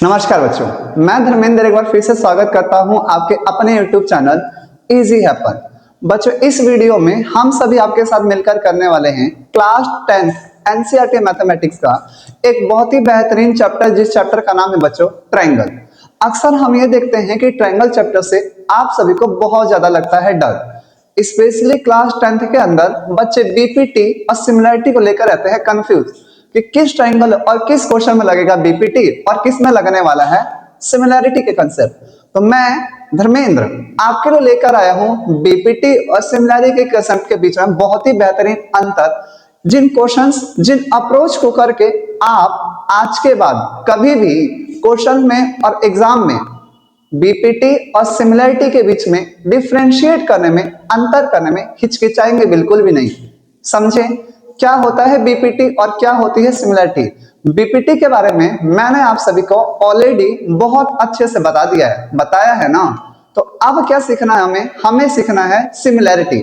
नमस्कार बच्चों, मैं धर्मेंद्र एक बार फिर से स्वागत करता हूं आपके अपने YouTube चैनल इजी है पर। बच्चों, इस वीडियो में हम सभी आपके साथ मिलकर करने वाले हैं क्लास 10th एनसीईआरटी मैथमेटिक्स का एक बहुत ही बेहतरीन चैप्टर, जिस चैप्टर का नाम है बच्चों ट्रायंगल। अक्सर हम ये देखते हैं कि ट्रायंगल चैप्टर से आप सभी को बहुत ज्यादा लगता है डर। स्पेशली क्लास 10th के अंदर बच्चे बीपीटी और सिमिलरिटी को लेकर रहते हैं कंफ्यूज कि किस ट्रायंगल और किस क्वेश्चन में लगेगा बीपीटी और किस में लगने वाला है सिमिलैरिटी के कंसेप्ट। तो मैं धर्मेंद्र आपके लिए लेकर आया हूं बीपीटी और सिमिलैरिटी के कंसेप्ट के बीच में बहुत ही बेहतरीन अंतर, जिन क्वेश्चंस, जिन अप्रोच को करके आप आज के बाद कभी भी क्वेश्चन में और एग्जाम में बीपीटी और सिमिलैरिटी के बीच में डिफरेंशिएट करने में, अंतर करने में हिचकिचाएंगे बिल्कुल भी नहीं। समझे क्या होता है बीपीटी और क्या होती है सिमिलरिटी। बीपीटी के बारे में मैंने आप सभी को ऑलरेडी बहुत अच्छे से बताया है ना। तो अब क्या सीखना है हमें सीखना है सिमिलरिटी।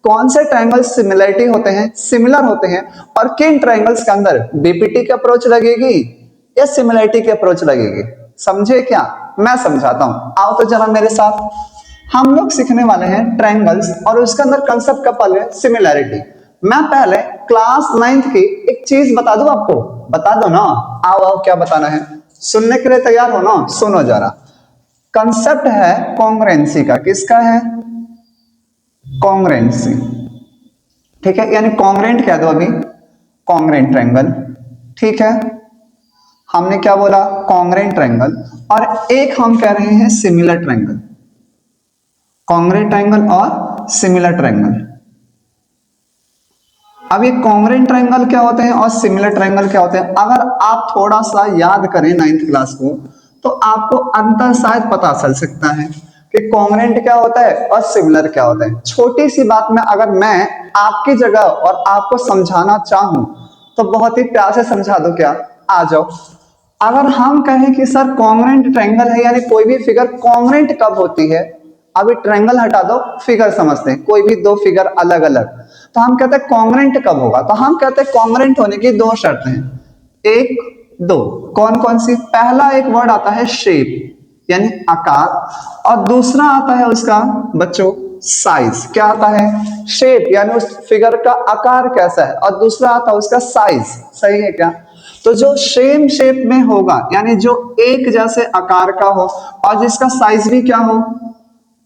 कौन से ट्रायंगल्स सिमिलरिटी होते हैं, सिमिलर होते हैं, और किन ट्रायंगल्स के अंदर बीपीटी की अप्रोच लगेगी या सिमिलरिटी की अप्रोच लगेगी। समझे क्या? मैं समझाता हूं, आओ तो जरा मेरे साथ। हम लोग सीखने वाले हैं ट्रायंगल्स और उसके अंदर कंसेप्ट का पहले सिमिलरिटी। मैं पहले क्लास 9th की एक चीज बता दूं आपको, बता दो ना। आओ क्या बताना है, सुनने के लिए तैयार हो ना? सुनो जरा। कंसेप्ट है कॉन्ग्रुएंसी का। किसका है? कॉन्ग्रुएंसी। ठीक है, यानी कॉन्ग्रुएंट कह दो अभी, कॉन्ग्रुएंट ट्रायंगल। ठीक है, हमने क्या बोला? Congruent triangle. और एक हम कह रहे हैं सिमिलर ट्रायंगल। कॉन्ग्रुएंट ट्रायंगल और सिमिलर ट्रायंगल। अब ये कॉन्ग्रुएंट ट्रायंगल क्या होते हैं और सिमिलर ट्रायंगल क्या होते हैं, अगर आप थोड़ा सा याद करें 9th क्लास को, तो आपको अंतर शायद पता चल सकता है कि कॉन्ग्रुएंट क्या होता है और सिमिलर क्या होता है। छोटी सी बात में अगर मैं आपकी जगह और आपको समझाना चाहूं तो बहुत ही प्यार से समझा दो क्या? आ जाओ। अगर हम कहें कि सर कॉन्ग्रुएंट ट्रायंगल है, यानी कोई भी फिगर कॉन्ग्रुएंट कब होती है, अभी ट्रायंगल हटा दो, फिगर समझते हैं, कोई भी दो फिगर अलग अलग, तो हम कहते हैं कॉन्ग्रुएंट कब होगा। तो हम कहते हैं कॉन्ग्रुएंट होने की दो शर्तें हैं, एक दो। कौन कौन सी? पहला एक वर्ड आता है शेप यानी आकार, और दूसरा आता है उसका बच्चों साइज। क्या आता है? शेप यानी उस फिगर का आकार कैसा है, और दूसरा आता है उसका साइज। सही है क्या? तो जो सेम शेप में होगा, यानी जो एक जैसे आकार का हो और जिसका साइज भी क्या हो,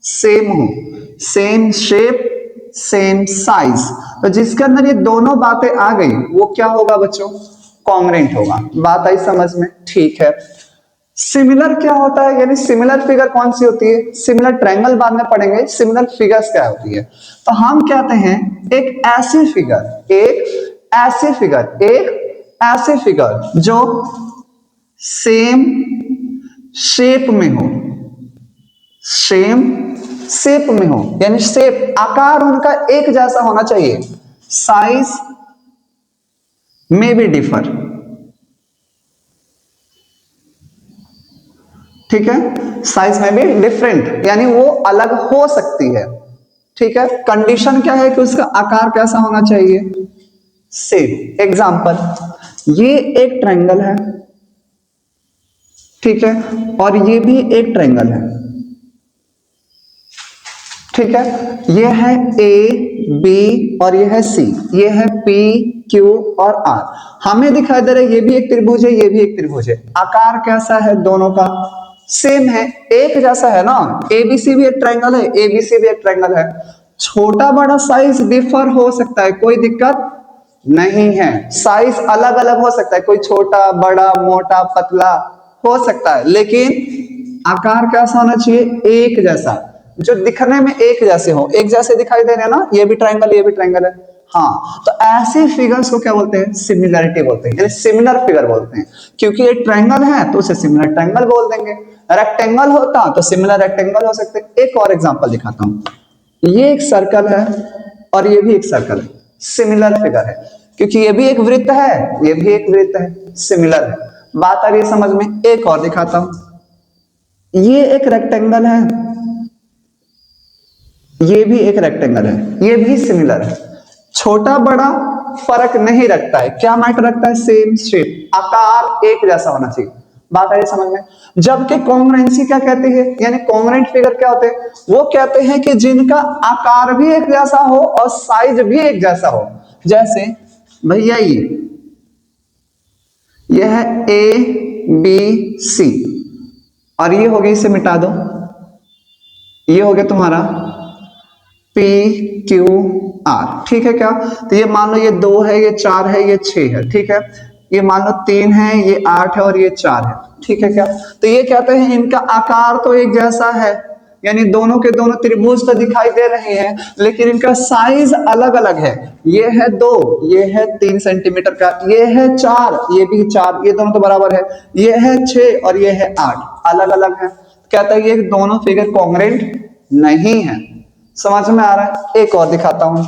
सेम हो, सेम शेप सेम साइज, तो जिसके अंदर ये दोनों बातें आ गई वो क्या होगा बच्चों? कॉन्ग्रुएंट होगा। बात आई समझ में? ठीक है। सिमिलर क्या होता है, यानी सिमिलर फिगर कौन सी होती है? सिमिलर ट्रायंगल बाद में पढ़ेंगे, सिमिलर फिगर्स क्या होती है। तो हम कहते हैं एक ऐसी फिगर जो सेम शेप में हो, यानी शेप, आकार उनका एक जैसा होना चाहिए। साइज में भी डिफर। ठीक है, साइज में भी डिफरेंट, यानी वो अलग हो सकती है। ठीक है, कंडीशन क्या है कि उसका आकार कैसा होना चाहिए? सेम। एग्जांपल, ये एक ट्रायंगल है, ठीक है, और ये भी एक ट्रायंगल है। ठीक है, ये है ए बी और ये है सी, ये है पी क्यू और आर। हमें दिखाई दे रहा है ये भी एक त्रिभुज है, ये भी एक त्रिभुज है। आकार कैसा है? दोनों का सेम है, एक जैसा है ना। एबीसी भी एक ट्रायंगल है, एबीसी भी एक ट्रायंगल है। छोटा बड़ा साइज डिफर हो सकता है, कोई दिक्कत नहीं है। साइज अलग अलग हो सकता है, कोई छोटा बड़ा मोटा पतला हो सकता है, लेकिन आकार कैसा होना चाहिए? एक जैसा, जो दिखने में एक जैसे हो, एक जैसे दिखाई दे रहे हैं ना। ये भी ट्रायंगल, ये भी ट्रायंगल है। हाँ, तो ऐसे फिगर्स को क्या बोलते हैं? सिमिलरिटी बोलते हैं, यानी सिमिलर फिगर बोलते हैं। क्योंकि ये ट्रायंगल है तो उसे सिमिलर ट्रायंगल बोल देंगे। रेक्टेंगल होता तो सिमिलर रेक्टेंगल हो सकते। एक और एग्जांपल दिखाता हूं। ये एक सर्कल है और ये भी एक सर्कल है, सिमिलर फिगर है, क्योंकि ये भी एक वृत्त है, ये भी एक वृत्त है, सिमिलर है। बात आ रही है समझ में? एक और दिखाता हूं। ये एक रेक्टेंगल है, ये भी एक रेक्टेंगल है, ये भी सिमिलर है। छोटा बड़ा फर्क नहीं रखता है, क्या मैटर रखता है? सेम शेप, आकार एक जैसा होना चाहिए। बात आई समझ में। जबकि कॉन्ग्रुएंसी क्या कहती है, यानी कॉन्ग्रुएंट फिगर क्या होते हैं, वो कहते हैं कि जिनका आकार भी एक जैसा हो और साइज भी एक जैसा हो। जैसे भैया ये है ABC और ये हो गई, इसे मिटा दो, ये हो गया तुम्हारा PQR, ठीक है क्या। तो ये मान लो ये 2 है, ये 4 है, ये 6 है, ठीक है। ये मान लो 3 है, ये 8 है और ये 4 है, ठीक है क्या। तो ये कहते हैं इनका आकार तो एक जैसा है, यानी दोनों के दोनों त्रिभुज तो दिखाई दे रहे हैं, लेकिन इनका साइज अलग अलग है। ये है 2, ये है 3 सेंटीमीटर का, ये है 4, ये भी 4, ये दोनों तो बराबर है, ये है 6 और ये है 8, अलग अलग है। कहता है ये दोनों फिगर कॉन्ग्रुएंट नहीं है। समझ में आ रहा है। एक और दिखाता हूं,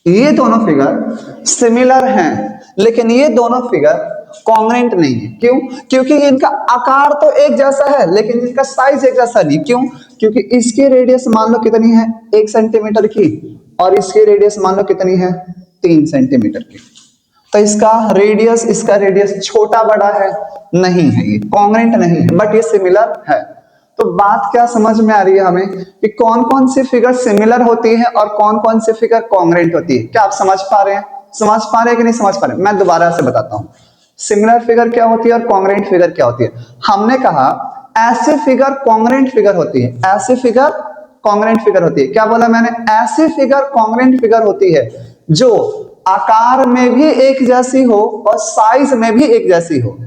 ये दोनों फिगर सिमिलर हैं, लेकिन ये दोनों फिगर कॉन्ग्रुएंट नहीं है। क्यों? क्योंकि इनका आकार तो एक जैसा है, लेकिन इनका साइज एक जैसा नहीं। क्यों? क्योंकि इसकी रेडियस मान लो कितनी है, 1 सेंटीमीटर की, और इसकी रेडियस मान लो कितनी है, 3 सेंटीमीटर की। तो इसका रेडियस छोटा बड़ा है, नहीं है, ये कॉन्ग्रुएंट नहीं है, बट ये सिमिलर है। तो बात क्या समझ में आ रही है हमें कि कौन कौन सी फिगर सिमिलर होती है और कौन कौन सी फिगर कॉन्ग्रुएंट होती है। क्या आप समझ पा रहे हैं? समझ पा रहे हैं कि नहीं समझ पा रहे हैं? मैं दोबारा से बताता हूं, सिमिलर फिगर क्या होती है और कॉन्ग्रुएंट फिगर क्या होती है। हमने कहा ऐसे फिगर कॉन्ग्रुएंट फिगर होती है, ऐसे फिगर कॉन्ग्रुएंट फिगर होती है। क्या बोला मैंने? ऐसी फिगर कॉन्ग्रुएंट फिगर होती है जो आकार में भी एक जैसी हो और साइज में भी एक जैसी हो।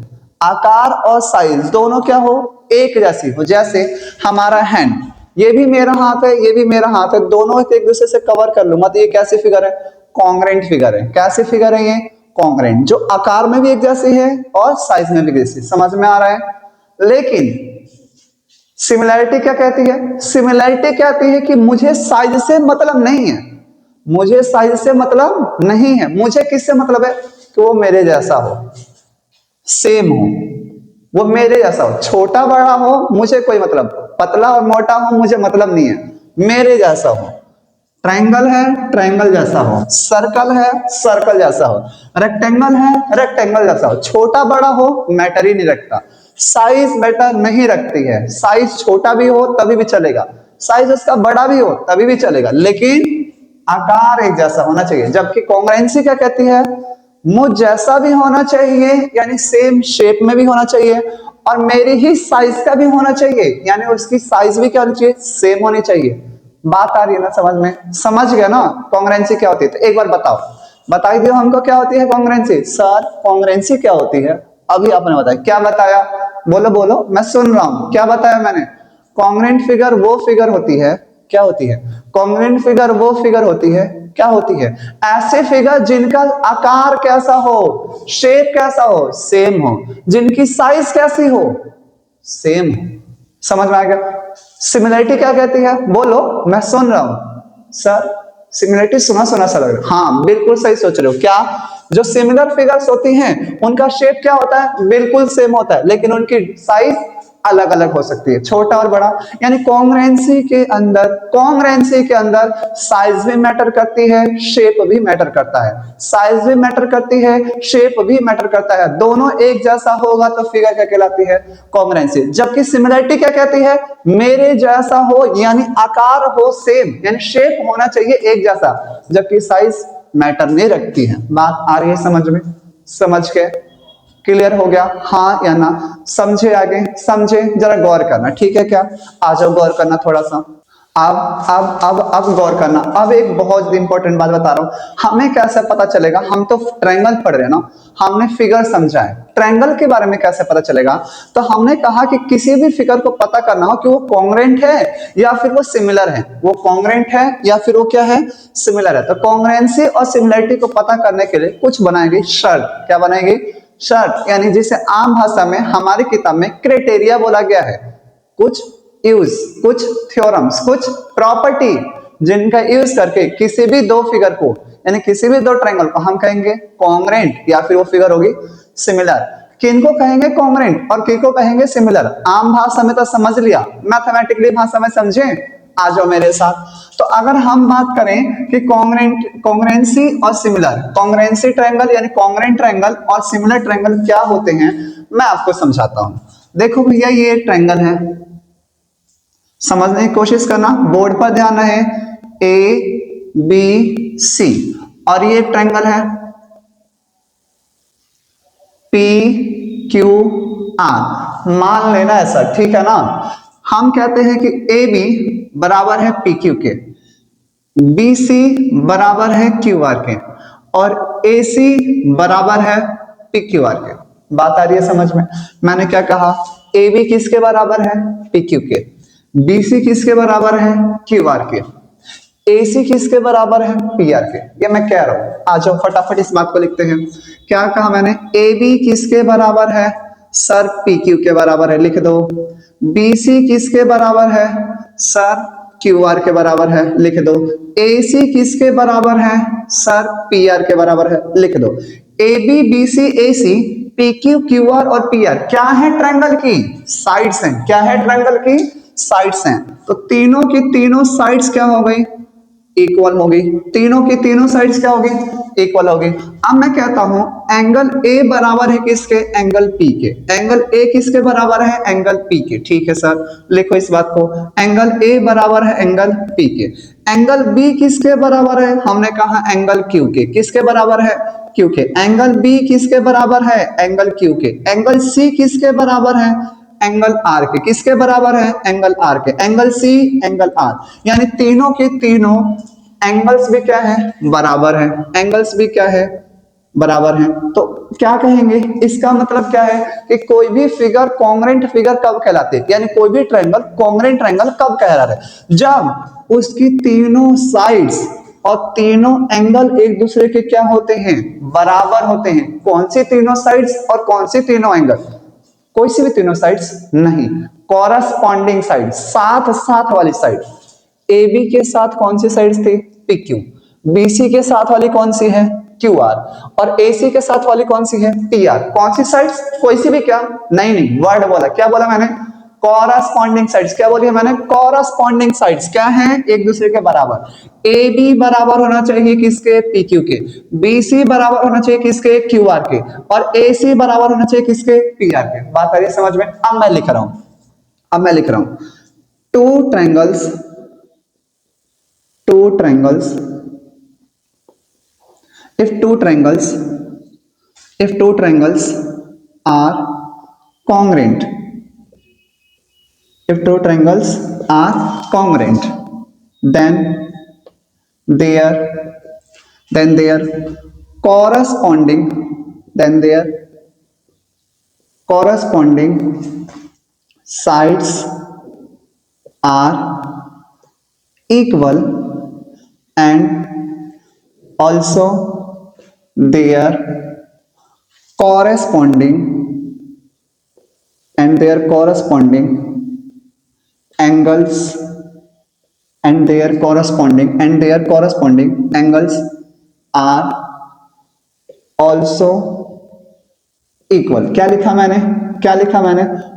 आकार और साइज दोनों क्या हो, एक जैसी हो। जैसे हमारा हैंड, ये भी मेरा हाथ है, ये भी मेरा हाथ है, दोनों एक दूसरे से कवर कर लूंगा, तो ये कैसी फिगर है, कॉन्ग्रुएंट फिगर है। कैसी फिगर है ये, कॉन्ग्रुएंट, जो आकार में भी एक जैसी है और साइज में भी जैसी। समझ में आ रहा है। लेकिन सिमिलैरिटी क्या कहती है? सिमिलैरिटी कहती है कि मुझे साइज से मतलब नहीं है, मुझे साइज से मतलब नहीं है, मुझे किससे मतलब है, कि वो मेरे जैसा हो, सेम हो, वो मेरे जैसा हो। छोटा बड़ा हो मुझे कोई मतलब, पतला और मोटा हो मुझे मतलब नहीं है, मेरे जैसा हो। ट्रायंगल है, ट्रायंगल जैसा हो, सर्कल है, सर्कल जैसा हो, रेक्टेंगल है, रेक्टेंगल जैसा हो। छोटा बड़ा हो मैटर ही नहीं रखता, साइज मैटर नहीं रखती है। साइज छोटा भी हो तभी भी चलेगा, साइज उसका बड़ा भी हो तभी भी चलेगा, लेकिन आकार एक जैसा होना चाहिए। जबकि कॉन्ग्रुएंसी क्या कहती है, मुझ जैसा भी होना चाहिए, यानी सेम शेप में भी होना चाहिए, और मेरी ही साइज का भी होना चाहिए, यानी उसकी साइज भी क्या होनी चाहिए, सेम होनी चाहिए। बात आ रही है ना समझ में? समझ गया ना कॉन्ग्रुएंसी क्या होती है? तो एक बार बताओ, बताई दियो हमको क्या होती है कॉन्ग्रुएंसी। सर कॉन्ग्रुएंसी क्या होती है? अभी आपने बताया, क्या बताया? बोलो बोलो, मैं सुन रहा हूं, क्या बताया मैंने? कॉन्ग्रुएंट फिगर वो फिगर होती है, क्या होती है? कॉन्ग्रुएंट फिगर वो फिगर होती है, क्या होती है? ऐसे फिगर जिनका आकार कैसा हो, शेप कैसा हो, सेम हो, जिनकी साइज कैसी हो, सेम हो। समझ में आ गया? सिमिलरिटी क्या कहती है? बोलो, मैं सुन रहा हूं। सर सिमिलरिटी सुना सुना सा लग रहा है। हाँ बिल्कुल सही सोच रहे हो। क्या जो सिमिलर फिगर्स होती हैं उनका शेप क्या होता है, बिल्कुल सेम होता है, लेकिन उनकी साइज अलग अलग हो सकती है, छोटा और बड़ा। यानी कॉन्ग्रुएंसी के अंदर साइज भी मैटर करती है, शेप भी मैटर करता है। साइज भी मैटर करती है, शेप भी मैटर करता है, दोनों एक जैसा होगा तो फिगर क्या कहलाती है, कॉन्ग्रुएंसी। जबकि सिमिलरिटी क्या कहती है, मेरे जैसा हो, यानी आकार हो सेम, यानी शेप होना चाहिए एक जैसा, जबकि साइज मैटर नहीं रखती है। बात आ रही है समझ में? समझ के क्लियर हो गया, हाँ या ना? समझे? आगे समझे, जरा गौर करना, ठीक है क्या? आ जाओ गौर करना थोड़ा सा। अब गौर करना। अब एक बहुत इंपॉर्टेंट बात बता रहा हूं, हमें कैसे पता चलेगा, हम तो ट्रायंगल पढ़ रहे हैं ना, हमने फिगर समझा है, ट्रायंगल के बारे में कैसे पता चलेगा? तो हमने कहा कि किसी भी फिगर को पता करना हो कि वो कॉन्ग्रुएंट है या फिर वो सिमिलर है, वो कॉन्ग्रुएंट है या फिर वो क्या है, सिमिलर है। तो कॉन्ग्रुएंसी और सिमिलरिटी को पता करने के लिए कुछ बनाएगी शर्त। क्या बनाएगी? शर्त, यानी जिसे आम भाषा में हमारी किताब में क्राइटेरिया बोला गया है। कुछ यूज, कुछ थ्योरम्स, कुछ प्रॉपर्टी, जिनका यूज करके किसी भी दो फिगर को, यानी किसी भी दो ट्रायंगल को हम कहेंगे कॉन्ग्रुएंट या फिर वो फिगर होगी सिमिलर। किनको कहेंगे कॉन्ग्रुएंट और किनको कहेंगे सिमिलर? आम भाषा में तो समझ लिया, मैथमेटिकली भाषा में समझे? आ जाओ मेरे साथ। तो अगर हम बात करें कि कॉन्ग्रुएंसी और सिमिलर, कॉन्ग्रुएंसी ट्रायंगल यानी कॉन्ग्रुएंट ट्रायंगल और सिमिलर ट्रायंगल क्या होते हैं, मैं आपको समझाता हूं। देखो भैया ये एक ट्रायंगल है, समझने की कोशिश करना, बोर्ड पर ध्यान रहे, ए बी सी, और ये एक ट्रायंगल है पी क्यू आर, मान लेना ऐसा, ठीक है ना। हम कहते हैं कि ए बी बराबर है पी क्यू के, बी सी बराबर है क्यू आर के, और ए सी बराबर है पी क्यू आर के। बात आ रही है समझ में? मैंने क्या कहा, ए बी किसके बराबर है, पी क्यू के, बी सी किसके बराबर है, क्यू आर के, ए सी किसके बराबर है, पी आर के। ये मैं कह रहा हूं, आ जाओ फटाफट इस बात को लिखते हैं। क्या कहा मैंने, ए बी किसके बराबर है सर, पी क्यू के बराबर है, लिख दो। बी सी किसके बराबर है सर, क्यू आर के बराबर है, लिख दो। ए सी किसके बराबर है सर, पी आर के बराबर है, लिख दो। A B B C A C P Q Q R और पी आर क्या है, ट्रायंगल की साइड्स हैं। क्या है, ट्रायंगल की साइड्स हैं। तो तीनों की तीनों साइड्स क्या हो गई, इक्वल होगी। तीनों की तीनों साइड्स क्या होगी, इक्वल होगी। अब मैं कहता हूं एंगल ए बराबर है किसके, एंगल पी के। एंगल ए किसके बराबर है, एंगल पी के। ठीक है सर, लिखो इस बात को, एंगल ए बराबर है एंगल पी के। एंगल बी किसके बराबर है, हमने कहा एंगल क्यू के। किसके बराबर है, क्यू के। एंगल बी किसके बराबर है, एंगल क्यू के। एंगल सी किसके बराबर है, एंगल आर के। किसके बराबर है, एंगल आर के। एंगल सी एंगल आर, यानी तीनों के तीनों एंगल्स भी क्या है, बराबर है। एंगल्स भी क्या है, बराबर है। तो क्या कहेंगे, इसका मतलब क्या है कि कोई भी फिगर कॉन्ग्रेंट फिगर कब कहलाते हैं, यानी कोई भी ट्रायंगल कॉन्ग्रेंट ट्रायंगल कब कहलाता है, जब उसकी तीनों साइड्स और तीनों एंगल एक दूसरे के क्या होते हैं, बराबर होते हैं। कौन सी तीनों साइड्स और कौन सी तीनों एंगल, कोई सी भी तीनों साइड्स नहीं, कॉरस्पॉन्डिंग साइड, साथ साथ वाली साइड। ए बी के साथ कौन सी साइड्स थी, पी क्यू। बी सी के साथ वाली कौन सी है, क्यू आर। और ए सी के साथ वाली कौन सी है, पी आर। कौन सी साइड्स, कोई सी भी क्या, नहीं वर्ड बोला, क्या बोला मैंने, कॉरस्पॉन्डिंग साइड्स। क्या बोली है मैंने, कॉरस्पॉन्डिंग साइड्स क्या हैं, एक दूसरे के बराबर। ए बी बराबर होना चाहिए किसके, पी क्यू के। बी सी बराबर होना चाहिए किसके, क्यू आर के। और ए सी बराबर होना चाहिए किसके, पी आर के। बात आ रही है समझ में? अब मैं लिख रहा हूं, two triangles, if two triangles are congruent, then their corresponding sides are equal, and also their corresponding angles are also equal। क्या लिखा मैंने,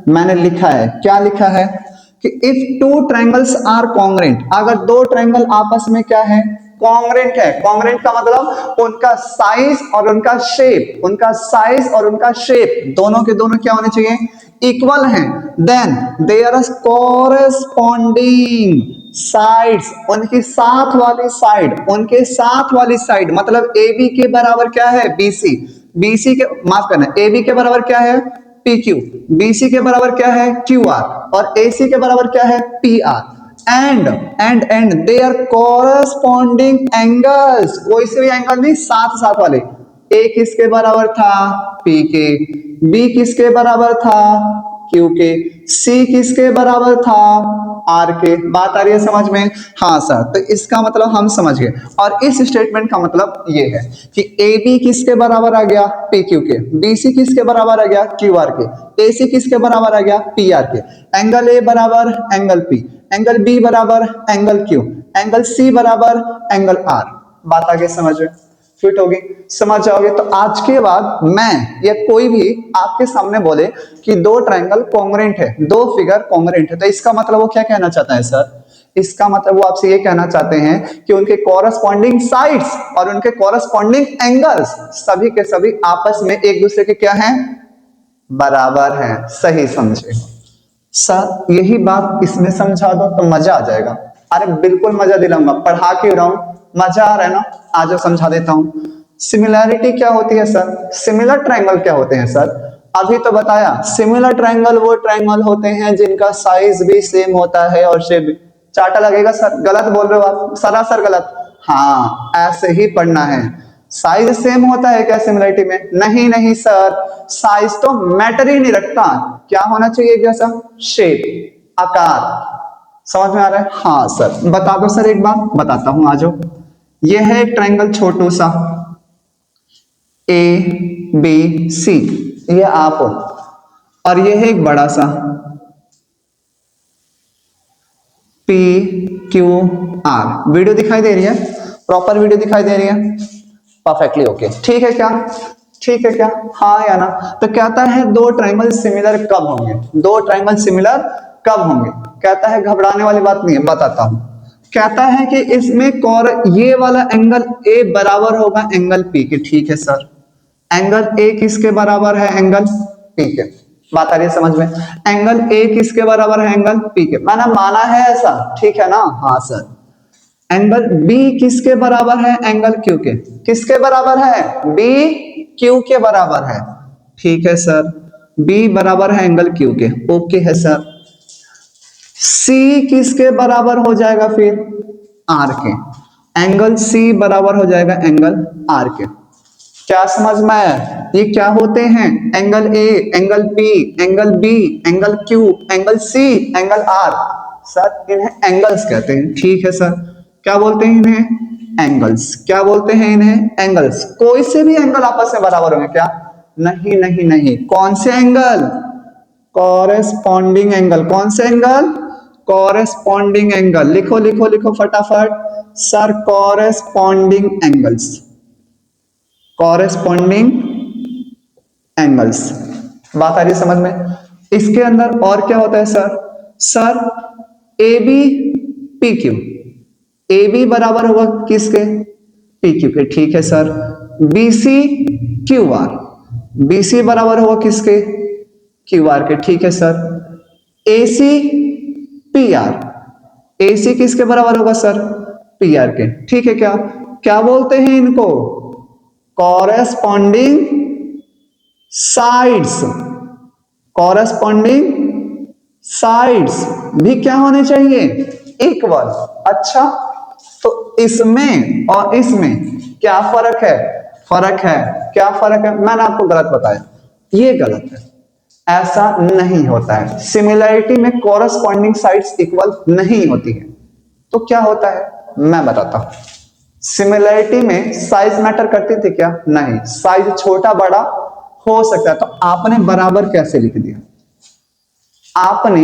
मैंने लिखा है, क्या लिखा है कि if two triangles are congruent, अगर दो ट्रायंगल आपस में क्या है, कॉन्ग्रेंट है। कॉन्ग्रेंट का मतलब उनका साइज और उनका शेप, दोनों के दोनों क्या होने चाहिए, इक्वल हैं। Then there are corresponding sides, उनके साथ वाली साइड, मतलब ए बी के बराबर क्या है, बी सी। बीसी के, माफ करना, ए बी के बराबर क्या है, पी क्यू। बीसी के बराबर क्या है, क्यू आर। और ए सी के बराबर क्या है, P R. And they are corresponding angles, कोई से भी एंगल नहीं, साथ वाले। ए किसके बराबर था, पी के। बी किसके बराबर था, क्यू के। सी किसके बराबर था, आर के। बात आ रही है समझ में? हाँ सर, तो इसका मतलब हम समझ गए। और इस स्टेटमेंट का मतलब ये है कि ए बी किसके बराबर आ गया, पी क्यू के। बी सी किसके बराबर आ गया, क्यू आर के। ए सी किसके बराबर आ गया, पी आर के। एंगल ए बराबर एंगल पी, एंगल बी बराबर एंगल क्यू, एंगल सी बराबर एंगल आर। बात आगे समझ में फिट होगी, समझ जाओगे। तो आज के बाद मैं या कोई भी आपके सामने बोले कि दो ट्रायंगल कॉन्ग्रेंट है, दो फिगर कॉन्ग्रेंट है, तो इसका मतलब वो क्या कहना चाहता है सर, इसका मतलब वो आपसे ये कहना चाहते हैं कि उनके कॉरस्पॉन्डिंग साइड्स और उनके कॉरस्पॉन्डिंग एंगल्स सभी के सभी आपस में एक दूसरे के क्या हैं, बराबर है, सही समझे। सर यही बात इसमें समझा दो तो मजा आ जाएगा। अरे बिल्कुल मजा दिलाऊंगा, पढ़ा क्यों रहा हूं, मजा आ रहा है ना, आज समझा देता हूं। सिमिलैरिटी क्या होती है सर, सिमिलर ट्रायंगल क्या होते हैं सर, अभी तो बताया। सिमिलर ट्रायंगल वो ट्रायंगल होते हैं जिनका साइज भी सेम होता है और शेप भी। चाटा लगेगा सर, गलत बोल रहे हो आप, सरासर गलत। हाँ ऐसे ही पढ़ना है। साइज सेम होता है क्या सिमिलरिटी में, नहीं नहीं सर, साइज तो मैटर ही नहीं रखता, क्या होना चाहिए जैसा, शेप, आकार। समझ में आ रहा है, हाँ सर। बता दो सर, एक बात बताता हूं, आ जाओ। ये है एक ट्रायंगल छोटू सा, ए बी सी, ये आप हो, और ये है एक बड़ा सा पी क्यू आर। वीडियो दिखाई दे रही है, प्रॉपर वीडियो दिखाई दे रही है, परफेक्टली ओके, ठीक है क्या, ठीक है क्या, हाँ या ना। तो कहता है दो ट्रायंगल सिमिलर कब होंगे, दो ट्रायंगल सिमिलर कब होंगे, कहता है घबराने वाली बात नहीं है, बताता हूं। कहता है कि इसमें ये वाला एंगल ए बराबर होगा एंगल पी के, ठीक है सर। एंगल ए किसके बराबर है, एंगल पी के। बात आ रही है समझ में, एंगल ए किसके बराबर है, एंगल पी के, मैंने माना है ऐसा, ठीक है ना, हाँ सर। एंगल बी किसके बराबर है, एंगल क्यू के, किसके बराबर है, बी क्यू के बराबर है, ठीक है सर। बी बराबर है एंगल क्यू के, ओके है सर। सी किसके बराबर हो जाएगा फिर, आर के, एंगल सी बराबर हो जाएगा एंगल आर के। क्या समझ में आया, ये क्या होते हैं, angle A, angle B, angle B, angle Q, angle C, angle R. Sir इन्हें एंगल्स कहते हैं, ठीक है सर। क्या बोलते हैं इन्हें, एंगल्स, क्या बोलते हैं इन्हें, एंगल्स। कोई से भी एंगल आपस में बराबर होंगे क्या, नहीं नहीं नहीं, कौन से एंगल, कॉरेस्पॉन्डिंग एंगल, कौन से एंगल, कॉरेस्पॉन्डिंग एंगल, लिखो लिखो लिखो फटाफट sir, corresponding angles, corresponding angles. बात आ रही है समझ में। इसके अंदर और क्या होता है sir, sir A B P Q, A B बराबर होगा किसके, पी क्यू के, ठीक है sir. B C Q R, B C बराबर होगा किसके, क्यू आर के, ठीक है sir. A C P R, A C किसके बराबर होगा सर, पी आर के, ठीक है क्या, क्या बोलते हैं इनको, कॉरेस्पॉन्डिंग साइड्स, कॉरेस्पॉन्डिंग साइड्स भी क्या होने चाहिए, इक्वल। अच्छा तो इसमें और इसमें क्या फर्क है, फर्क है, क्या फर्क है, मैंने आपको गलत बताया, ये गलत है, ऐसा नहीं होता है। सिमिलैरिटी में कॉरेस्पॉन्डिंग साइड्स इक्वल नहीं होती है, तो क्या होता है मैं बताता हूं। सिमिलैरिटी में साइज मैटर करती थी क्या, नहीं, साइज छोटा बड़ा हो सकता है, तो आपने बराबर कैसे लिख दिया, आपने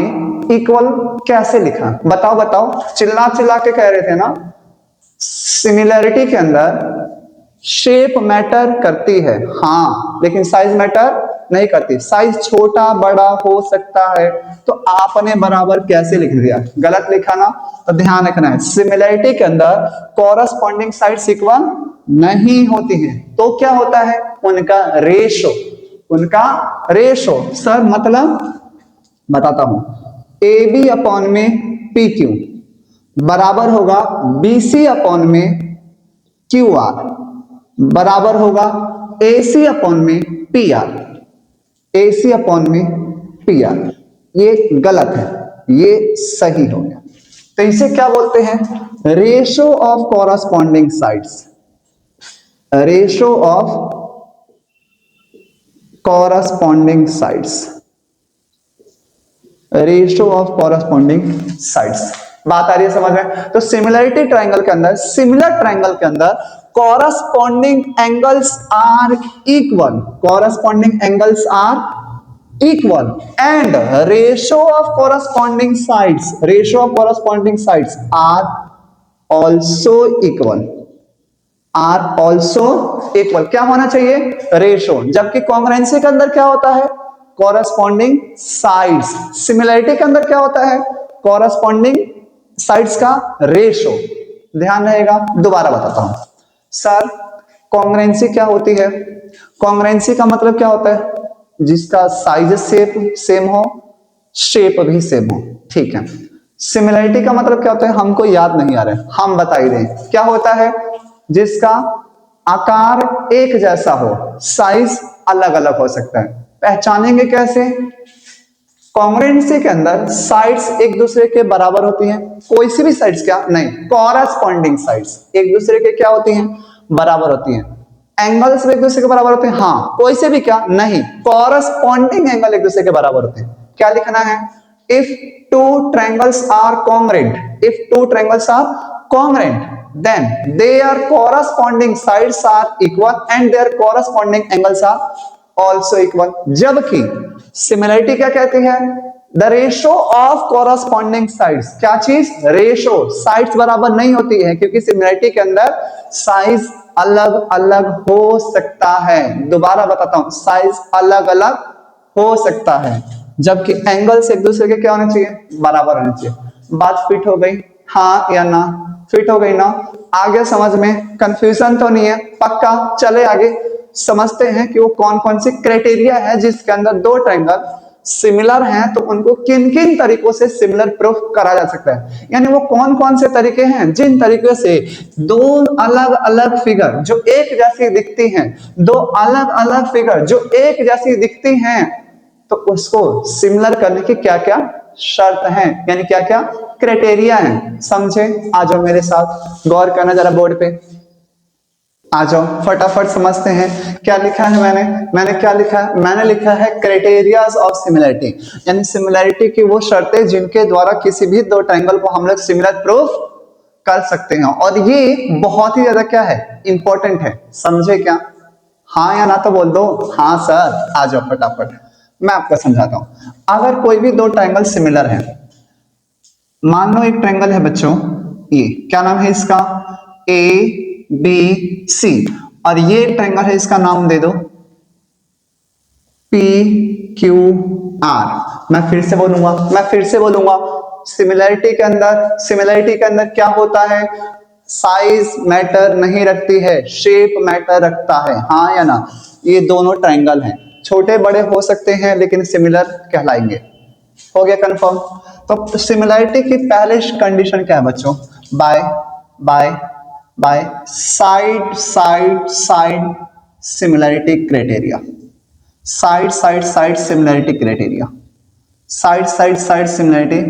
इक्वल कैसे लिखा, बताओ बताओ, चिल्ला चिल्ला के कह रहे थे ना। सिमिलैरिटी के अंदर शेप मैटर करती है, हाँ, लेकिन साइज मैटर नहीं करती, साइज छोटा बड़ा हो सकता है, तो आपने बराबर कैसे लिख दिया, गलत लिखा ना, तो ध्यान रखना है। सिमिलैरिटी के अंदर कॉरेस्पॉन्डिंग साइड्स इक्वल नहीं होती हैं, तो क्या होता है, उनका रेशो, उनका रेशो। सर मतलब बताता हूं, ए बी अपॉन में पी क्यू बराबर होगा बी सी अपॉन में क्यू आर बराबर होगा ए सी अपॉन में P R, A C upon में पी आर। ये गलत है, ये सही हो गया। तो इसे क्या बोलते हैं, ratio of corresponding sides, ratio of corresponding sides, ratio of corresponding sides. बात आ रही है समझ में। तो सिमिलरिटी ट्रायंगल के अंदर, सिमिलर ट्रायंगल के अंदर corresponding angles are equal, corresponding angles are equal and ratio of corresponding sides, ratio of corresponding sides are also equal, are also equal. क्या होना चाहिए, रेशो, जबकि कॉन्ग्रुएंसी के अंदर क्या होता है, कॉरेस्पॉन्डिंग साइड्स। सिमिलरिटी के अंदर क्या होता है, कॉरेस्पॉन्डिंग साइड्स का रेशो। ध्यान रहेगा, दोबारा बताता हूं सर। कॉन्ग्रुएंसी क्या होती है, कॉन्ग्रुएंसी का मतलब क्या होता है, जिसका साइज शेप सेम हो, शेप भी सेम हो। ठीक है, सिमिलरिटी का मतलब क्या होता है हमको याद नहीं आ रहा है, हम बता ही रहे हैं। क्या होता है? जिसका आकार एक जैसा हो, साइज अलग अलग हो सकता है। पहचानेंगे कैसे? कॉन्ग्रुएंसी के अंदर साइड्स एक दूसरे के बराबर होती हैं, कोई सी भी साइड्स, क्या नहीं, कॉरस्पॉन्डिंग साइड्स एक दूसरे के क्या होती हैं? बराबर होती हैं। एंगल्स भी एक दूसरे के बराबर होते हैं, हाँ, कोई से भी क्या नहीं, कॉरस्पॉन्डिंग एंगल एक दूसरे के बराबर होते हैं। क्या लिखना है? If two triangles are congruent, if two triangles are congruent then their corresponding sides are equal and their corresponding angles are also equal। जबकि सिमिलरिटी क्या कहती है? The ratio of corresponding sides, क्या चीज? रेशो, साइड्स बराबर नहीं होती है क्योंकि सिमिलरिटी के अंदर साइज अलग अलग हो सकता है। दोबारा बताता हूं, साइज अलग अलग हो सकता है, जबकि एंगल्स एक दूसरे के क्या होने चाहिए? बराबर होने चाहिए। बात फिट हो गई, हाँ या ना? फिट हो गई ना? आगे समझ में कंफ्यूजन तो नहीं है? पक्का? चले आगे समझते हैं कि वो कौन कौन सी क्राइटेरिया है जिसके अंदर दो ट्रायंगल सिमिलर हैं तो उनको किन किन तरीकों से सिमिलर प्रूफ करा जा सकता है। यानी वो कौन कौन से तरीके हैं जिन तरीकों से दो अलग अलग फिगर जो एक जैसी दिखती हैं, दो अलग अलग फिगर जो एक जैसी दिखती हैं, तो उसको सिमिलर करने की क्या क्या शर्त है, यानी क्या क्या क्राइटेरिया है। समझे? आ जाओ मेरे साथ, गौर करना जरा बोर्ड पे, आ जाओ फटाफट समझते हैं। क्या लिखा है मैंने क्या लिखा है? मैंने लिखा है क्राइटेरियाज ऑफ सिमिलरिटी, यानी सिमिलरिटी की वो शर्तें जिनके द्वारा किसी भी दो ट्रायंगल को हम लोग सिमिलर प्रूफ कर सकते हैं। और ये बहुत ही ज्यादा क्या है? इंपॉर्टेंट है। समझे क्या? हाँ या ना तो बोल दो। हाँ सर, आ जाओ फटाफट, मैं आपको समझाता हूं। अगर कोई भी दो ट्रायंगल सिमिलर है, मान लो एक ट्रायंगल है बच्चों, ये क्या नाम है इसका? ए बी सी, और ये ट्रायंगल है, इसका नाम दे दो पी क्यू आर। मैं फिर से बोलूंगा, सिमिलरिटी के अंदर क्या होता है? साइज मैटर नहीं रखती है, शेप मैटर रखता है। हाँ या ना? ये दोनों ट्रायंगल हैं, छोटे बड़े हो सकते हैं लेकिन सिमिलर कहलाएंगे। हो गया कंफर्म? तो सिमिलरिटी की पहले कंडीशन क्या है बच्चों? Bye side similarity criteria, side similarity criteria, side similarity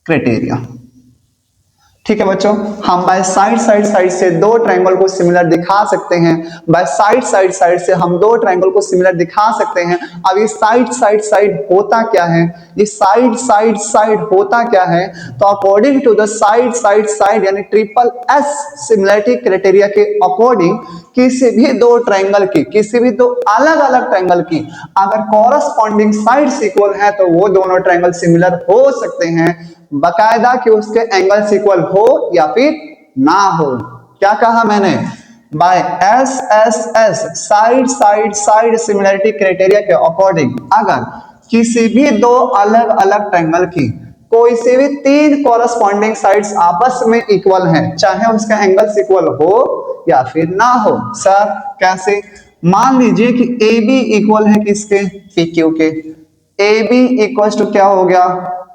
criteria. ठीक है बच्चों, हम बाय साइड से दो ट्रायंगल को सिमिलर दिखा सकते हैं। बाय साइड से हम दो ट्रायंगल को सिमिलर दिखा सकते हैं। अब ये साइड होता क्या है? ये साइड होता क्या है? तो अकॉर्डिंग टू द साइड यानी ट्रिपल एस सिमिलरिटी क्राइटेरिया के अकॉर्डिंग किसी भी दो ट्रायंगल की, किसी भी दो अलग अलग ट्रायंगल की अगर कॉरस्पॉन्डिंग साइड्स इक्वल है तो वो दोनों ट्रायंगल सिमिलर हो सकते हैं, बकायदा कि उसके एंगल्स इक्वल हो या फिर ना हो। क्या कहा मैंने? By S side similarity criteria के अकॉर्डिंग अगर किसी भी दो अलग अलग ट्रायंगल की कोई से भी तीन कॉरस्पॉन्डिंग साइड्स आपस में इक्वल हैं, चाहे उसका एंगल्स इक्वल हो या फिर ना हो। सर कैसे? मान लीजिए कि ए बी इक्वल है किसके? पी क्यू के। ए बी इक्वल टू क्या हो गया?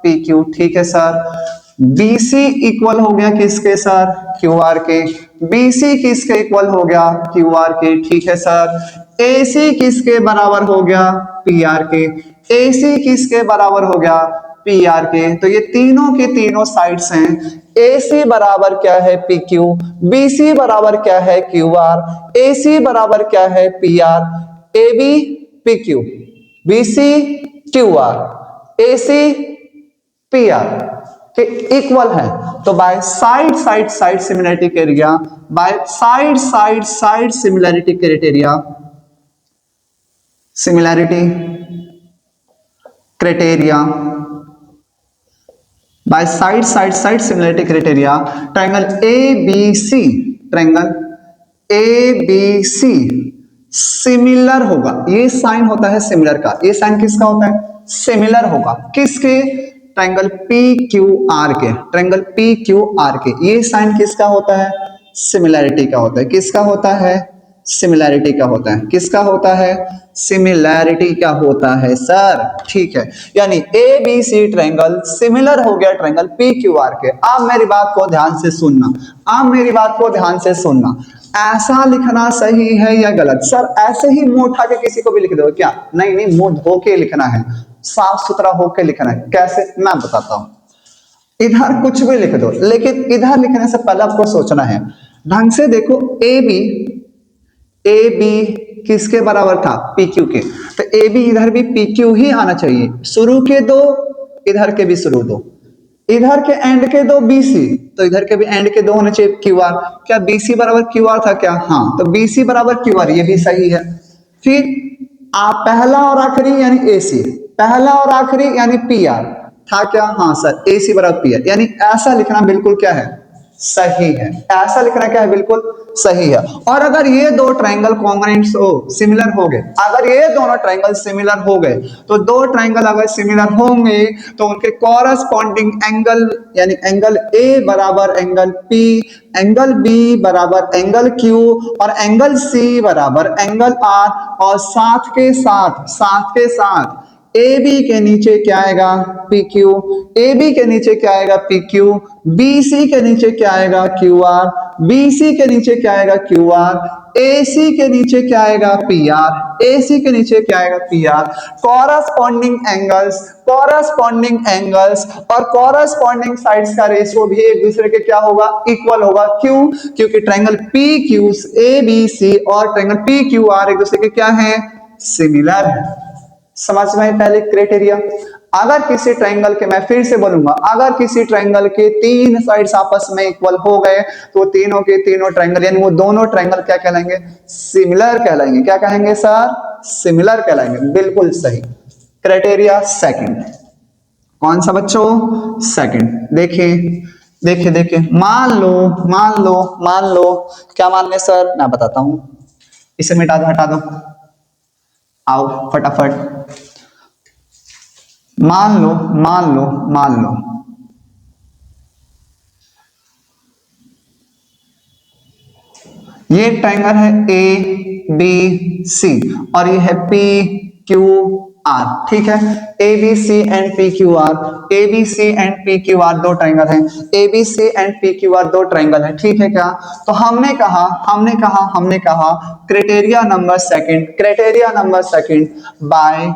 P Q. ठीक है सर। BC इक्वल हो गया किसके सर? क्यू आर के। BC किसके इक्वल हो गया? क्यू आर के। ठीक है सर। AC किसके बराबर हो गया? पी आर के। AC किसके बराबर हो गया? पी आर के। तो ये तीनों के तीनों साइड्स हैं। AC बराबर क्या है? P Q. BC बराबर क्या है? Q R. AC बराबर क्या है? P R. AB P Q, BC Q R, AC P R के इक्वल है। तो by side similarity criteria, by side similarity criteria, by side similarity criteria triangle A B C similar होगा। ये sign होता है सिमिलर का। ये sign किसका होता है? सिमिलर होगा। किसके? ट्रायंगल पी क्यू आर के। ट्रायंगल पी क्यू आर के ये साइन किसका होता है? सिमिलरिटी का होता है। किसका होता है? सिमिलैरिटी का होता है। किसका होता है? सिमिलैरिटी का होता है सर। ठीक है, यानी A B C triangle similar हो गया ट्रायंगल पी क्यू आर के। आप मेरी बात को ध्यान से सुनना, आप मेरी बात को ध्यान से सुनना। ऐसा लिखना सही है या गलत? सर ऐसे ही मुंह उठा के किसी को भी लिख दो क्या? नहीं नहीं, मुंह धो के लिखना है, साफ सुथरा होके लिखना है। कैसे? मैं बताता हूं। इधर कुछ भी लिख दो, लेकिन इधर लिखने से पहले आपको सोचना है ढंग से। देखो ए बी किसके बराबर था? पी क्यू के। तो ए बी इधर भी पी क्यू ही आना चाहिए। शुरू के दो, इधर के भी शुरू दो, इधर के एंड के दो बी सी, तो इधर के भी एंड के दो होने चाहिए क्यू आर। क्या बी सी बराबर क्यू आर था क्या? हाँ, तो बी सी बराबर क्यू आर, ये भी सही है। फिर आप पहला और आखिरी यानी ए सी, पहला और आखिरी यानी पी आर था क्या? हाँ सर, ए सी बराबर पी आर, यानी ऐसा लिखना बिल्कुल क्या है? सही है। ऐसा लिखना क्या है? बिल्कुल सही है। और अगर ये दो ट्रायंगल कॉन्ग्रुएंट्स हो, सिमिलर हो गए, अगर ये दोनों ट्रायंगल सिमिलर हो गए, तो दो ट्रायंगल अगर सिमिलर होंगे तो उनके कॉरस्पॉन्डिंग एंगल, यानी एंगल ए बराबर एंगल पी, एंगल बी बराबर एंगल क्यू, और एंगल सी बराबर एंगल आर, और साथ के साथ ए बी के नीचे क्या आएगा? P Q. ए बी के नीचे क्या आएगा? P Q. बी सी के नीचे क्या आएगा? Q R. बी सी के नीचे क्या आएगा? Q R. ए सी के नीचे क्या आएगा? P R. ए सी के नीचे क्या आएगा? P are. कॉरस्पॉन्डिंग एंगल्स और कॉरस्पॉन्डिंग साइड्स का रेशियो भी एक दूसरे के क्या होगा? इक्वल होगा। क्यों? क्योंकि triangle P Q A B C और ट्रायंगल पी क्यू आर एक दूसरे के क्या है? सिमिलर है। समझ में पहले क्राइटेरिया। अगर किसी ट्रायंगल के, मैं फिर से बोलूंगा, अगर किसी ट्रायंगल के तीन साइड्स आपस में इक्वल हो गए तो तीनों के तीनों ट्रायंगल यानी वो दोनों ट्रायंगल क्या कहलाएंगे? सिमिलर कहलाएंगे। क्या कहेंगे सर? सिमिलर कहलाएंगे। बिल्कुल सही। Criteria second. कौन सा बच्चों? सेकंड। देखिए मान लो क्या मान ले सर? मैं बताता हूं। इसे मिटा दो, हटा दो, आओ फटाफट। मान लो ये ट्रायंगल है ए बी सी और ये है पी क्यू आर। ठीक है, A B C and P Q R, A B C and P Q R दो ट्रायंगल हैं, A B C and P Q R दो ट्रायंगल हैं। ठीक है क्या? तो हमने कहा criteria number second by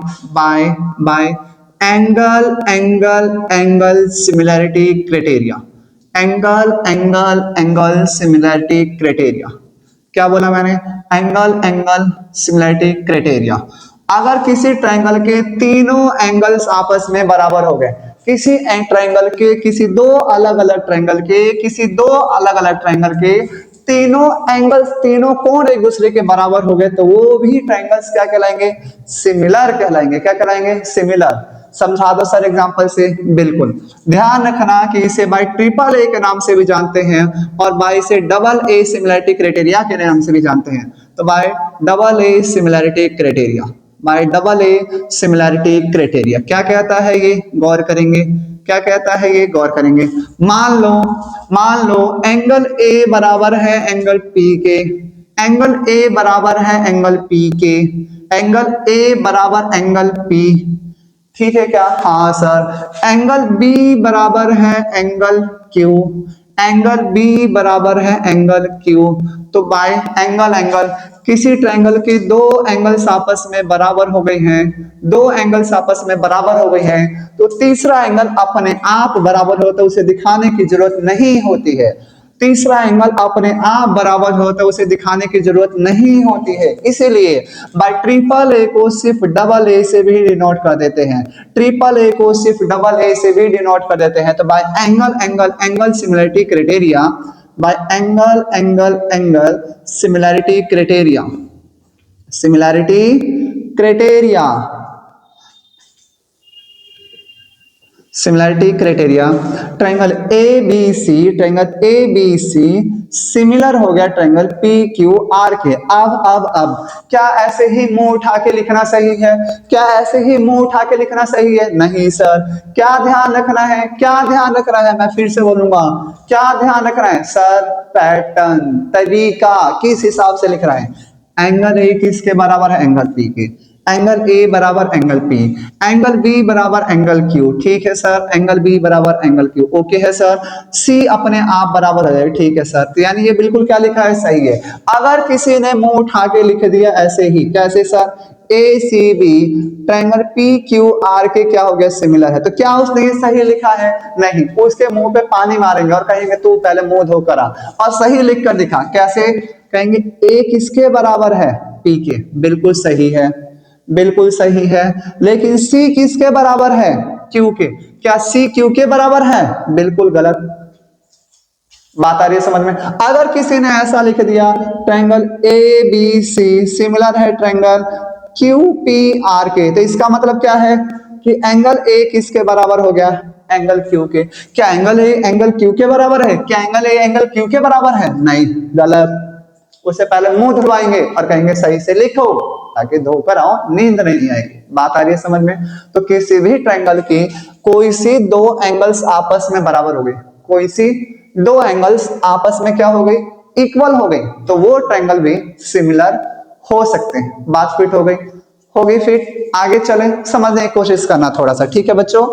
angle similarity criteria. Angle similarity criteria. क्या बोला मैंने? Angle similarity criteria. अगर किसी ट्रायंगल के तीनों एंगल्स आपस में बराबर हो गए, किसी ट्रायंगल के किसी दो अलग अलग ट्रायंगल के तीनों एंगल्स, तीनों कोण एक दूसरे के बराबर हो गए, तो वो भी ट्रायंगल्स क्या कहलाएंगे? सिमिलर कहलाएंगे। क्या कहलाएंगे? सिमिलर। समझा दो सर एग्जांपल से। बिल्कुल ध्यान रखना कि इसे बाय ट्रिपल ए के नाम से भी जानते हैं और बाय इसे डबल ए सिमिलैरिटी क्राइटेरिया के नाम से भी जानते हैं। तो bye double A similarity criteria क्या कहता है ये? गौर करेंगे। क्या कहता है ये? गौर करेंगे। मान लो एंगल ए बराबर है एंगल पी के, एंगल ए बराबर है एंगल पी के, एंगल ए बराबर एंगल पी। ठीक है क्या? हाँ सर। एंगल बी बराबर है एंगल क्यू, एंगल बी बराबर है एंगल क्यू। तो बाय एंगल किसी ट्रायंगल के दो एंगल्स आपस में बराबर हो गए हैं, तो तीसरा एंगल अपने आप बराबर होता है, उसे दिखाने की जरूरत नहीं होती है। इसीलिए बाय ट्रिपल ए को सिर्फ डबल ए से भी डिनोट कर देते हैं। तो by angle similarity criteria, by angle similarity criteria triangle A B C similar हो गया ट्रायंगल पी क्यू आर के। अब क्या ऐसे ही मुंह उठा के लिखना सही है? नहीं सर। क्या ध्यान रखना है? मैं फिर से बोलूंगा, क्या ध्यान रखना है सर? पैटर्न, तरीका, किस हिसाब से लिख रहा है, एंगल ए किसके बराबर है? एंगल पी के। एंगल ए बराबर एंगल पी, एंगल बी बराबर एंगल क्यू, ठीक है सर, एंगल बी बराबर एंगल क्यू, ओके है सर। सी अपने आप बराबर हो जाएगा, ठीक है सर। तो यानी ये बिल्कुल क्या लिखा है? सही है। अगर किसी ने मुंह उठा के लिख दिया ऐसे ही, कैसे sir? A C B triangle P Q R के क्या हो गया? सिमिलर है। तो क्या उसने ये सही लिखा है? नहीं, उसके मुंह पे पानी मारेंगे और कहेंगे तू पहले मुंह धोकर आ, और सही लिख कर दिखा। कैसे कहेंगे? ए किसके बराबर है? पी के। बिल्कुल सही है, बिल्कुल सही है। लेकिन सी किसके बराबर है? क्यू के। क्या सी क्यू के बराबर है? बिल्कुल गलत। बात आ रही है समझ में? अगर किसी ने ऐसा लिख दिया triangle A B C similar है ट्रायंगल क्यू पी आर के, तो इसका मतलब क्या है कि एंगल ए किसके बराबर हो गया? एंगल क्यू के। क्या एंगल ए एंगल क्यू के बराबर है? क्या एंगल ए एंगल क्यू के बराबर है? नहीं, गलत। उससे पहले मुंह धुलवाएंगे और कहेंगे सही से लिखो, ताकि धोकर आओ, नींद नहीं आएगी। बात आ रही है समझ में? तो किसी भी ट्रायंगल की कोई सी दो एंगल्स आपस में बराबर हो गई, कोई सी दो एंगल्स आपस में क्या हो गई? इक्वल हो गई, तो वो ट्रायंगल भी सिमिलर हो सकते हैं। बात फिट हो गई? हो गई फिट। आगे चले, समझने की कोशिश करना थोड़ा सा, ठीक है बच्चों?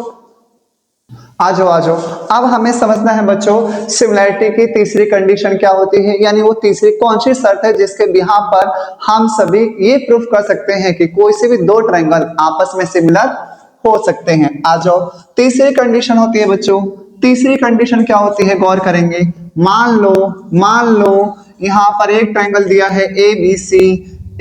आ जाओ आ जाओ। अब हमें समझना है बच्चों सिमिलैरिटी की तीसरी कंडीशन क्या होती है, यानी वो तीसरी कौन सी शर्त है जिसके बिहाफ पर हम सभी ये प्रूफ कर सकते हैं कि कोई से भी दो ट्रायंगल आपस में सिमिलर हो सकते हैं। आ जाओ, तीसरी कंडीशन होती है बच्चों, तीसरी कंडीशन क्या होती है? गौर करेंगे। मान लो यहाँ पर एक ट्रायंगल दिया है A B C,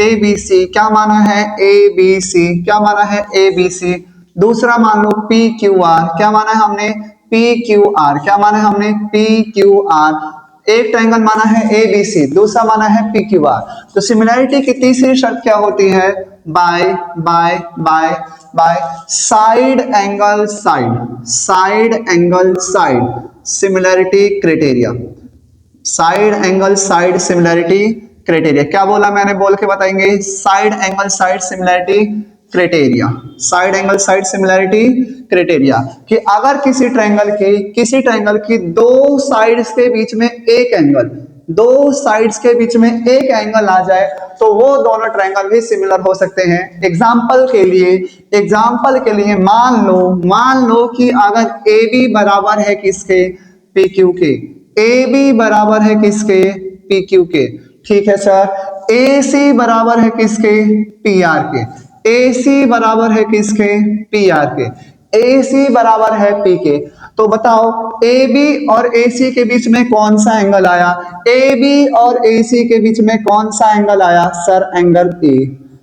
A B C क्या माना है? ए बी सी क्या माना है? A B C. दूसरा मान लो पी क्यू आर, क्या माना है हमने? पी क्यू आर, क्या माना है हमने? P Q R. एक ट्रायंगल माना है ए बी सी, दूसरा माना है पी क्यू आर। तो सिमिलैरिटी की तीसरी शर्त क्या होती है? By by by by side angle side, side angle side similarity criteria, side angle side similarity criteria. क्या बोला मैंने? बोल के बताएंगे। Side angle side similarity criteria, side angle side similarity criteria कि अगर किसी ट्रायंगल की दो साइड्स के बीच में एक एंगल, दो साइड्स के बीच में एक एंगल आ जाए तो वो दोनों ट्रायंगल भी सिमिलर हो सकते हैं। एग्जांपल के लिए मान लो कि अगर ए बी बराबर है किसके? पी क्यू के। ए बी बराबर है किसके? पी क्यू के, ठीक है सर। ए सी बराबर है किसके? पी आर के। ए सी बराबर है किसके? पी आर के। ए सी बराबर है पी के। तो बताओ ए बी और ए सी के बीच में कौन सा एंगल आया? ए बी और ए सी के बीच में कौन सा एंगल आया? Sir angle A.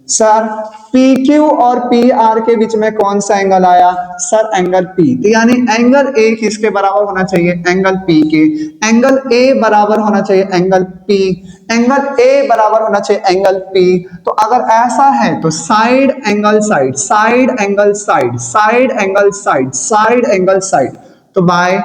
Sir P Q और पी आर के बीच में कौन सा एंगल आया? Sir angle P. तो यानी एंगल ए किसके बराबर होना चाहिए? एंगल पी के। एंगल ए बराबर होना चाहिए एंगल पी, एंगल ए बराबर होना चाहिए एंगल पी। तो अगर ऐसा है तो side angle side, side angle side, side angle side, side angle side, तो by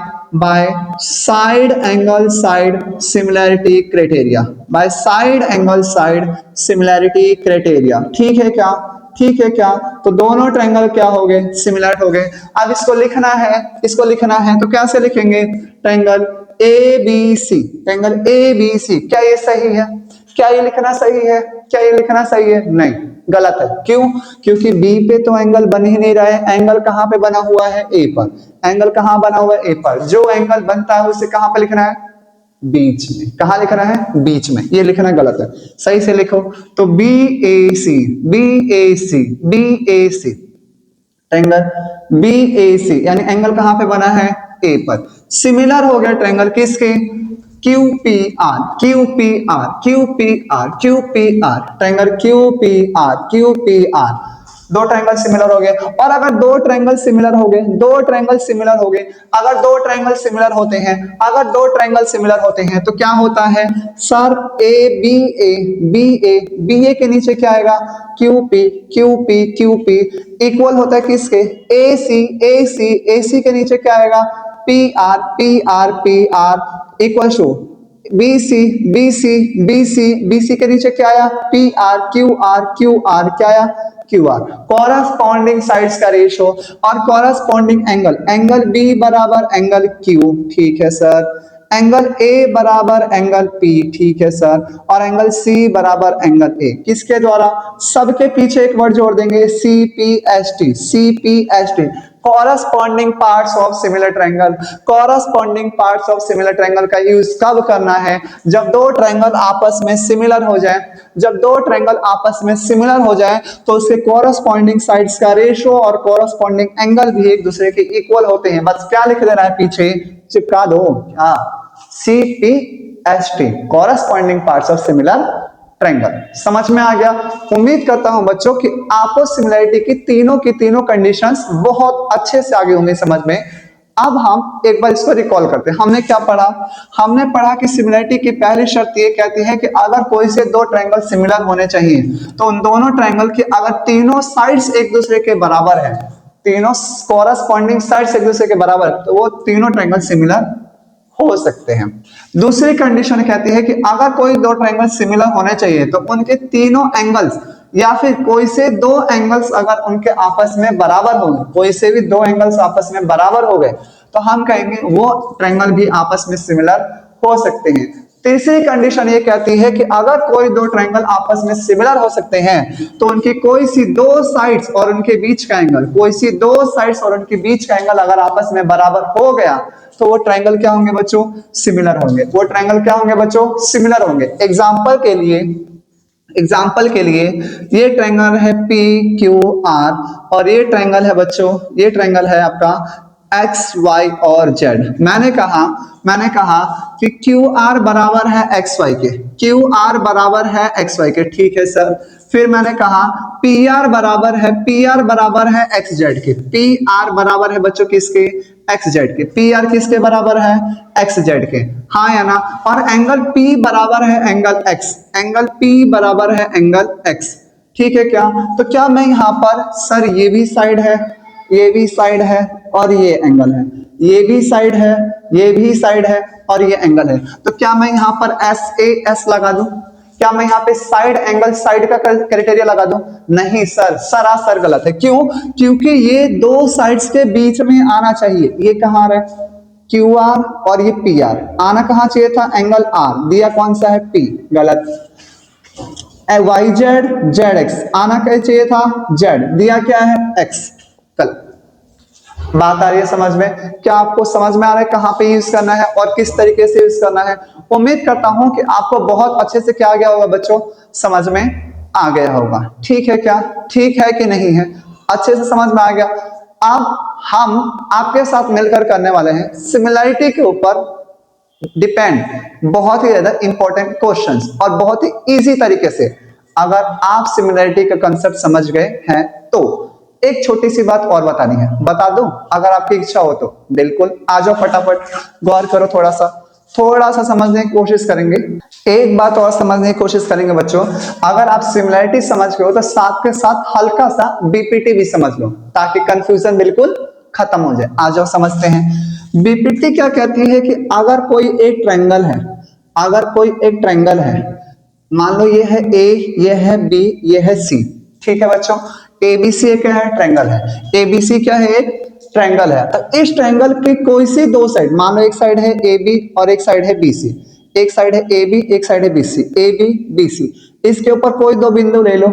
side angle side similarity criteria, by side angle side similarity criteria. ठीक है क्या? ठीक है क्या? तो दोनों ट्रायंगल क्या हो गए? सिमिलर हो गए। अब इसको लिखना है तो कैसे लिखेंगे? Triangle A B C, triangle A B C. क्या ये सही है? क्या ये लिखना सही है? क्या ये लिखना सही है? नहीं, गलत है। क्यों? क्योंकि बी पे तो एंगल बन ही नहीं रहा है। एंगल कहां पे बना हुआ है? ए पर। एंगल कहां बना हुआ है? ए पर। जो एंगल बनता है उसे कहां पर लिखना है? बीच में। कहां लिखना है? बीच में। ये लिखना गलत है, सही से लिखो। तो बी ए सी, बी ए सी, बी ए सी, ट्रायंगल बी ए सी यानी एंगल कहां पे बना है? ए पर। सिमिलर हो गया ट्रायंगल किसके? Q P R, Q P R, Q P R, Q P are, triangle Q P R, Q P are. दो ट्रायंगल सिमिलर हो गए। और अगर दो ट्रायंगल सिमिलर हो गए, दो ट्रायंगल सिमिलर हो गए, अगर दो ट्रायंगल सिमिलर होते हैं, अगर दो ट्रायंगल सिमिलर होते हैं तो क्या होता है? Sir A B A, B A, B A के नीचे क्या आएगा? Q P, Q P, Q P equal होता है किसके? ए सी, ए सी, ए सी के नीचे क्या आएगा? P R, P R, P R equal to B C, B C, B C, B C के नीचे क्या आया? P R, Q R, Q R क्या आया? Q R. कॉरस्पॉन्डिंग साइड्स का रेशो और कॉरस्पॉन्डिंग एंगल, एंगल बी बराबर angle Q, ठीक है सर। एंगल ए बराबर एंगल पी, ठीक है सर, और एंगल सी बराबर एंगल ए, किसके द्वारा? सबके पीछे एक वर्ड जोड़ देंगे, C P S T, C P S T, corresponding parts of similar triangle. Corresponding parts of similar triangle का यूज कब करना है? जब दो ट्रायंगल आपस में सिमिलर हो जाए। जब दो ट्रायंगल आपस में सिमिलर हो जाए तो उसके कॉरस्पॉन्डिंग साइड्स का रेशियो और कॉरस्पॉन्डिंग एंगल भी एक दूसरे के इक्वल होते हैं। बस क्या लिख देना है पीछे, चिपका दो, क्या? C P S T, corresponding parts of similar triangle. समझ में आ गया? उम्मीद करता हूं बच्चों कि आपको सिमिलरिटी की तीनों कंडीशंस बहुत अच्छे से आगे होंगे समझ में। अब हम एक बार इसको रिकॉल करते हैं। हमने क्या पढ़ा? हमने पढ़ा कि सिमिलरिटी की पहली शर्त ये कहती है कि अगर कोई से दो ट्रायंगल सिमिलर होने चाहिए तो उन दोनों ट्रायंगल की अगर तीनों साइड्स एक दूसरे के बराबर है, तीनों कॉरस्पॉन्डिंग साइड्स एक दूसरे के बराबर, तो वो तीनों ट्रायंगल सिमिलर हो सकते हैं। दूसरी कंडीशन कहती है कि अगर कोई दो ट्रायंगल सिमिलर होने चाहिए तो उनके तीनों एंगल्स या फिर कोई से दो एंगल्स अगर उनके आपस में बराबर हो गए, कोई से भी दो एंगल्स आपस में बराबर हो गए तो हम कहेंगे वो ट्रायंगल भी आपस में सिमिलर हो सकते हैं। तीसरी कंडीशन ये कहती है कि अगर कोई दो ट्रायंगल आपस में सिमिलर हो सकते हैं तो उनकी कोई सी दो साइड्स और उनके बीच का एंगल, कोई सी दो साइड्स और उनके बीच का एंगल अगर आपस में बराबर हो गया तो वो ट्रायंगल क्या होंगे बच्चों? सिमिलर होंगे। वो ट्रायंगल क्या होंगे बच्चों? सिमिलर होंगे। एग्जाम्पल के लिए ये ट्रायंगल है पी क्यू आर और ये ट्रायंगल है बच्चों, ये ट्रायंगल है आपका एक्स वाई और जेड। मैंने कहा कि क्यू आर बराबर है एक्स वाई के, क्यू आर बराबर है एक्स वाई के, ठीक है सर। फिर मैंने कहा पी आर बराबर है एक्स जेड के, पी आर बराबर है बच्चों किसके? एक्स जेड के। पी आर किसके बराबर है? एक्स जेड के, हाँ या ना? और एंगल पी बराबर है एंगल एक्स, एंगल पी बराबर है एंगल एक्स, ठीक है क्या? तो क्या मैं यहाँ पर सर ये भी साइड है, ये भी साइड है और ये एंगल है, ये भी साइड है, ये भी साइड है और ये एंगल है, तो क्या मैं यहाँ पर एस ए एस लगा दूं? क्या मैं यहाँ पे साइड एंगल साइड का क्राइटेरिया लगा दूं? नहीं सर, सरासर गलत है। क्यों? क्योंकि ये दो साइड्स के बीच में आना चाहिए। ये कहाँ आ रहा है? क्यू आर और ये पी आर, आना कहाँ चाहिए था? एंगल आर, दिया कौन सा है? पी, गलत। वाई जेड जेड एक्स, आना क्या चाहिए था? जेड, दिया क्या है? एक्स, गलत। बात आ रही है समझ में? क्या आपको समझ में आ रहा है कहां पे यूज करना है और किस तरीके से यूज करना है? उम्मीद करता हूं कि आपको बहुत अच्छे से क्या आ गया होगा बच्चों, समझ में आ गया होगा। ठीक है क्या? ठीक है कि नहीं है? अच्छे से समझ में आ गया। अब हम आपके साथ मिलकर करने वाले हैं सिमिलरिटी के ऊपर डिपेंड बहुत ही ज्यादा इंपॉर्टेंट क्वेश्चंस और बहुत ही इजी तरीके से। अगर आप सिमिलरिटी का कंसेप्ट समझ गए हैं तो एक छोटी सी बात और बतानी है, बता दूं? अगर आपकी इच्छा हो तो बिल्कुल आ जाओ, फटाफट गौर करो, थोड़ा सा समझने की कोशिश करेंगे। एक बात और समझने की कोशिश करेंगे बच्चों, अगर आप सिमिलरिटी समझ गए हो तो साथ के साथ हल्का सा बीपीटी भी समझ लो ताकि कंफ्यूजन बिल्कुल खत्म हो जाए। आ जाओ समझते हैं। बीपीटी क्या कहती है कि अगर कोई एक ट्रायंगल है, अगर कोई एक ट्रायंगल है, मान लो ये है ए, ये है बी, ये है सी, ठीक है बच्चों? एबीसी क्या है? ट्रायंगल है। एबीसी क्या है? एक ट्रायंगल है। तो इस ट्रायंगल की कोई सी दो साइड, मान लो एक साइड है ए बी और एक साइड है बी सी, एक साइड है ए बी एक साइड है B C, A B B C, इसके ऊपर कोई दो बिंदु ले लो,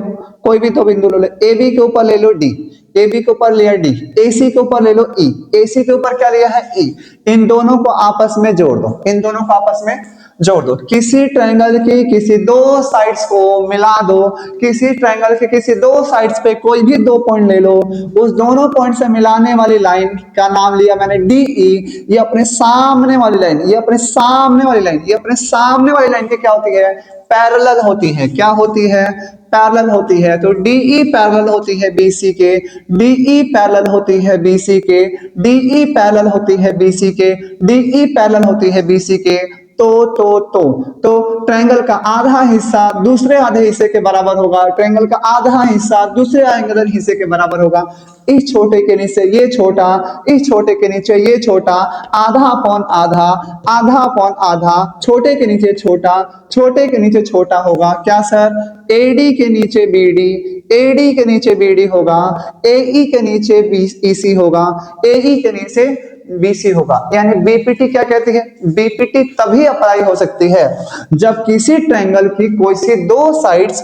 कोई भी दो बिंदु ले लो। ए बी के ऊपर ले लो डी, ए बी के ऊपर लिया डी, ए सी के ऊपर ले लो ई, ए सी के ऊपर क्या लिया है? ई। इन दोनों को आपस में जोड़ दो, इन दोनों को आपस में जोड़ दो। किसी ट्रायंगल की किसी दो साइड्स को मिला दो, किसी ट्रायंगल के किसी दो साइड्स पे कोई भी दो पॉइंट ले लो, उस दोनों पॉइंट से मिलाने वाली लाइन का नाम लिया मैंने डी ई। ये अपने सामने वाली लाइन, ये अपने सामने वाली लाइन, ये अपने सामने वाली लाइन की क्या होती है? पैरेलल होती है। क्या होती है? पैरेलल होती है। तो डीई पैरेलल होती है बीसी के, डीई पैरेलल होती है बीसी के, डीई पैरेलल होती है बीसी के, डीई पैरेलल होती है बीसी के। तो ट्रायंगल का आधा हिस्सा दूसरे आधे हिस्से के बराबर होगा, ट्रायंगल का आधा हिस्सा दूसरे आधे हिस्से के बराबर होगा। इस छोटे के नीचे ये छोटा, इस छोटे के नीचे ये छोटा, आधा अपॉन आधा, आधा अपॉन आधा, छोटे के नीचे छोटा, छोटे के नीचे छोटा होगा। क्या सर? एडी के नीचे बीडी, एडी के नीचे बीडी होगा, एई के नीचे ईसी होगा, एई के नीचे BC होगा। यानी बीपीटी क्या कहती है? बीपीटी तभी अप्लाई हो सकती है जब किसी ट्रायंगल की कोई सी दो साइड्स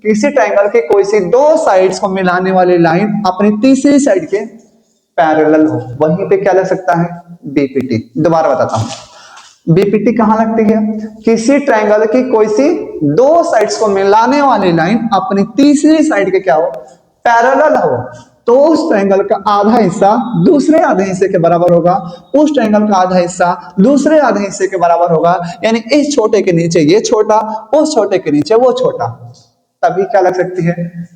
किसी ट्रायंगल की कोई सी दो साइड्स को मिलाने वाली लाइन अपनी तीसरी साइड के पैरेलल हो, वहीं पे क्या लग सकता है? बीपीटी। दोबारा बताता हूं, बीपीटी कहां लगती है? किसी ट्रायंगल की कोई सी दो साइड्स को मिलाने वाली लाइन अपनी तीसरी साइड के क्या हो? पैरेलल हो, तो उस ट्रायंगल का आधा हिस्सा दूसरे आधे हिस्से के बराबर होगा, उस ट्रायंगल का आधा हिस्सा दूसरे आधे हिस्से के बराबर होगा। यानी इस छोटे के नीचे ये छोटा, उस छोटे के नीचे वो छोटा, तभी क्या लग सकती है?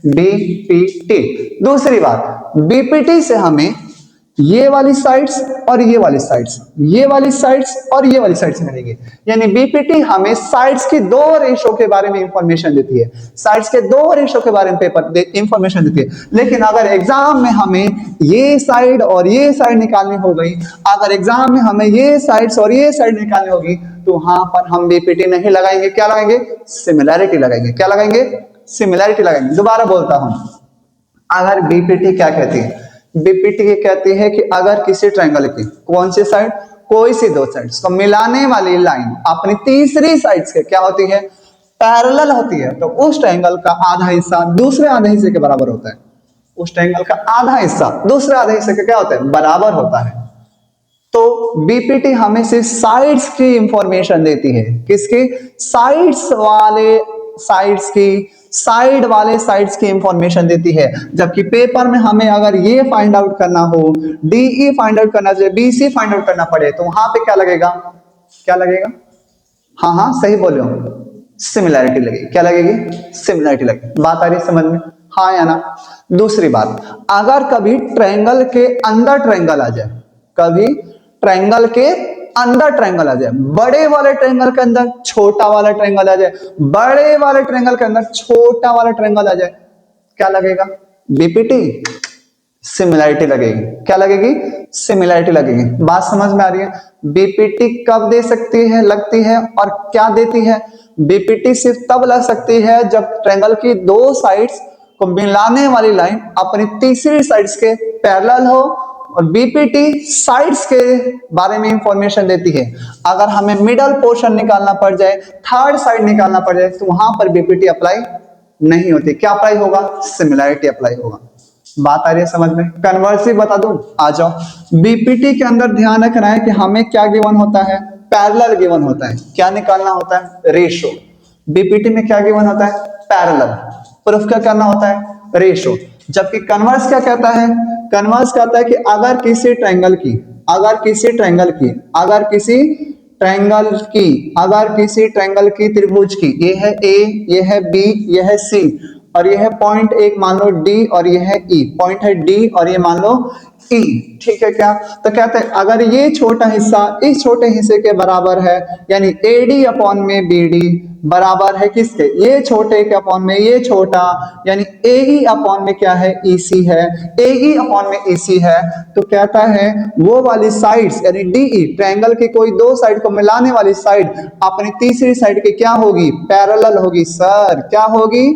बीपीटी। दूसरी बात, बीपीटी से हमें ये वाली साइड्स और ये वाली साइड्स, ये वाली साइड्स और ये वाली साइड्स मिलेंगी। यानी बीपीटी हमें साइड्स की दो रेशो के बारे में इंफॉर्मेशन देती है, साइड्स के दो रेशो के बारे में इंफॉर्मेशन देती है। लेकिन अगर एग्जाम में हमें ये साइड और ये साइड निकालनी हो गई, अगर एग्जाम में हमें ये साइड्स और ये साइड निकालनी होगी, तो वहां पर हम बीपीटी नहीं लगाएंगे, क्या लगाएंगे? सिमिलैरिटी लगाएंगे। क्या लगाएंगे? सिमिलैरिटी लगाएंगे। दोबारा बोलता हूं, अगर बीपीटी क्या कहती है? बीपीटी ये कहती है कि अगर किसी ट्रायंगल की कौन सी साइड, कोई सी दो साइड्स को मिलाने वाली लाइन अपनी तीसरी साइड्स के क्या होती है? पैरेलल होती है, तो उस ट्रायंगल का आधा हिस्सा दूसरे आधे हिस्से के बराबर होता है। उस ट्रायंगल का आधा हिस्सा दूसरे आधे हिस्से के क्या होता है? बराबर होता है। तो बीपीटी हमें सिर्फ साइड्स की इंफॉर्मेशन देती है। किसकी? साइड वाले साइड्स की इंफॉर्मेशन देती है। जबकि पेपर में हमें अगर ये फाइंड आउट करना हो, डीई फाइंड आउट करना चाहिए, बीसी फाइंड आउट करना पड़े, तो वहां पे क्या लगेगा? क्या लगेगा? हाँ हाँ सही बोल रहे हो, सिमिलैरिटी लगेगी। क्या लगेगी? सिमिलैरिटी लगेगी। बात आ रही है समझ में? हाँ या ना? दूसरी बात, अगर कभी ट्रायंगल के अंदर ट्रायंगल आ जाए, कभी ट्रायंगल के अंदर ट्रायंगल आ जाए, बड़े वाले ट्रायंगल के अंदर छोटा वाला ट्रायंगल आ जाए, बड़े वाले ट्रायंगल के अंदर छोटा वाला ट्रायंगल आ जाए, क्या लगेगा? बीपीटी। सिमिलैरिटी लगेगी। क्या लगेगी? सिमिलैरिटी लगेगी। बात समझ में आ रही है? बीपीटी कब दे सकती है, लगती है, और क्या देती है? बीपीटी सिर्फ तब लग सकती है जब ट्रायंगल की दो साइड्स को मिलाने वाली लाइन अपनी तीसरी साइड्स के पैरेलल हो, और बीपीटी साइड्स के बारे में इंफॉर्मेशन देती है। अगर हमें मिडल पोर्शन निकालना पड़ जाए, थर्ड साइड निकालना पड़ जाए, तो वहां पर बीपीटी अप्लाई नहीं होती। क्या अप्लाई होगा? सिमिलैरिटी अप्लाई होगा। बात आ रही है समझ में? कन्वर्सिव बता दूं, आ जाओ। बीपीटी के अंदर ध्यान रखना है कि हमें क्या गिवन होता है? पैरेलल गिवन होता है। क्या निकालना होता है? रेशो। बीपीटी में क्या गिवन होता है? पैरेलल। प्रूफ क्या करना होता है? रेशो। जबकि कन्वर्स क्या कहता है? कन्वर्स कहता है कि अगर किसी ट्रायंगल की त्रिभुज की, ये है ए, ये है बी, ये है सी, और ये है पॉइंट एक मान लो डी, और ये है ई, पॉइंट है डी और ये मान लो ई, ठीक है क्या? तो कहते हैं अगर ये छोटा हिस्सा इस छोटे हिस्से के बराबर है, यानी एडी अपॉन में बीडी बराबर है किसके? ये छोटे के अपॉन में ये छोटा, यानी एई अपॉन में क्या है? ईसी है। एई अपॉन में ईसी है, तो कहता है वो वाली साइड्स यानी डीई, ट्रायंगल की कोई दो साइड को मिलाने वाली साइड अपनी तीसरी साइड के क्या होगी? पैरेलल होगी। सर क्या होगी?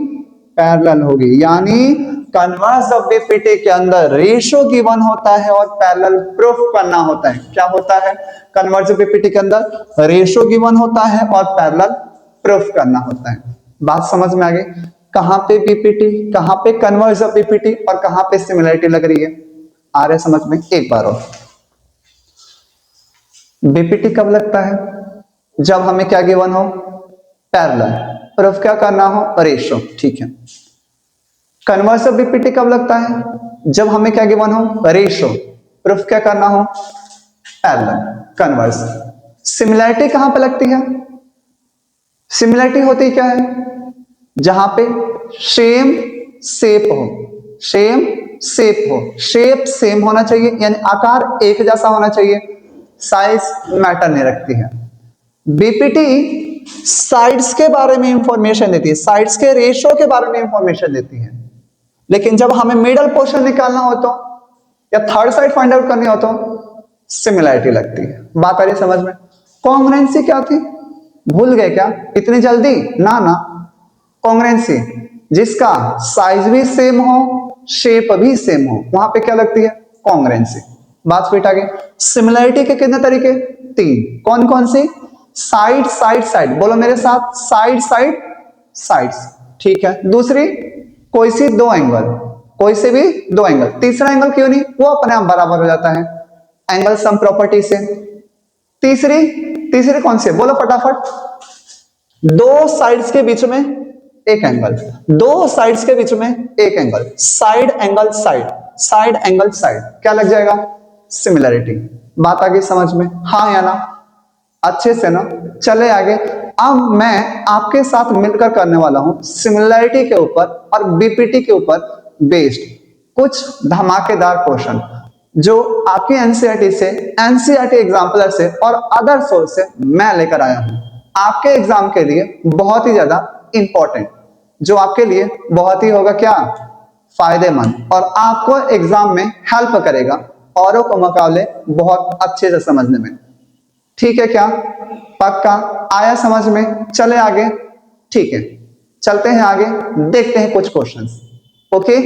पैरेलल होगी। यानी कन्वर्स ऑफ बीपीटी के अंदर रेशो गिवन होता है और पैरेलल प्रूफ करना होता है। क्या होता है? कन्वर्स ऑफ बीपीटी के अंदर रेशो गिवन होता है और पैरेलल प्रूफ करना होता है। बात समझ में आ गई? कहां पे बीपीटी, कहां पे कन्वर्स ऑफ बीपीटी और कहां पे सिमिलैरिटी लग रही है? आ रहे समझ में? एक बार और, बीपीटी कब लगता है? जब हमें क्या गिवन हो? पैरेलल। प्रूफ क्या करना हो? रेशो। ठीक है। कन्वर्स ऑफ बीपीटी कब लगता है? जब हमें क्या गिवन हो? रेशो। प्रूफ क्या करना हो? पैरेलल। कन्वर्स। सिमिलैरिटी कहां पे लगती है? सिमिलैरिटी होती क्या है? जहां पे सेम शेप हो, शेप सेम होना चाहिए, यानी आकार एक जैसा होना चाहिए, साइज मैटर नहीं रखती है। बीपीटी साइड्स के बारे में इंफॉर्मेशन देती है, साइड्स के रेशो के बारे में इंफॉर्मेशन देती है, लेकिन जब हमें मिडल पोर्शन निकालना हो तो, या थर्ड साइड फाइंड आउट करनी हो तो सिमिलैरिटी लगती है। बात आ रही समझ में? कॉन्ग्रुएंसी क्या थी? भूल गए क्या इतनी जल्दी? ना ना, कॉन्ग्रुएंसी जिसका साइज भी सेम हो, शेप भी सेम हो, वहां पे क्या लगती है? कॉन्ग्रुएंसी। बात फिट आ गई। सिमिलरिटी के कितने तरीके? 3। कौन कौन से? साइड साइड साइड, बोलो मेरे साथ, साइड साइड साइड्स, ठीक है। दूसरी, कोई सी दो एंगल, कोई से भी दो एंगल। तीसरा एंगल क्यों नहीं? वो अपने आप बराबर हो जाता है एंगल सम प्रॉपर्टी से। तीसरी, तीसरी कौन सी है? बोलो फटाफट। दो साइड्स के बीच में एक एंगल, दो साइड्स के बीच में एक angle, side angle side, side angle side, क्या लग जाएगा? सिमिलरिटी। बात आ गई समझ में? हाँ या ना? अच्छे से ना? चले आगे। अब मैं आपके साथ मिलकर करने वाला हूं सिमिलरिटी के ऊपर और बीपीटी के ऊपर बेस्ड कुछ धमाकेदार क्वेश्चन, जो आपकी एनसीईआरटी से, एनसीईआरटी एग्जाम्पलर से और अदर सोर्स से मैं लेकर आया हूं आपके एग्जाम के लिए, बहुत ही ज्यादा इंपॉर्टेंट, जो आपके लिए बहुत ही होगा क्या? फायदेमंद, और आपको एग्जाम में हेल्प करेगा औरों को मुकाबले बहुत अच्छे से समझने में। ठीक है क्या? पक्का आया समझ में? चले आगे। ठीक है, चलते हैं आगे, देखते हैं कुछ क्वेश्चंस। ओके।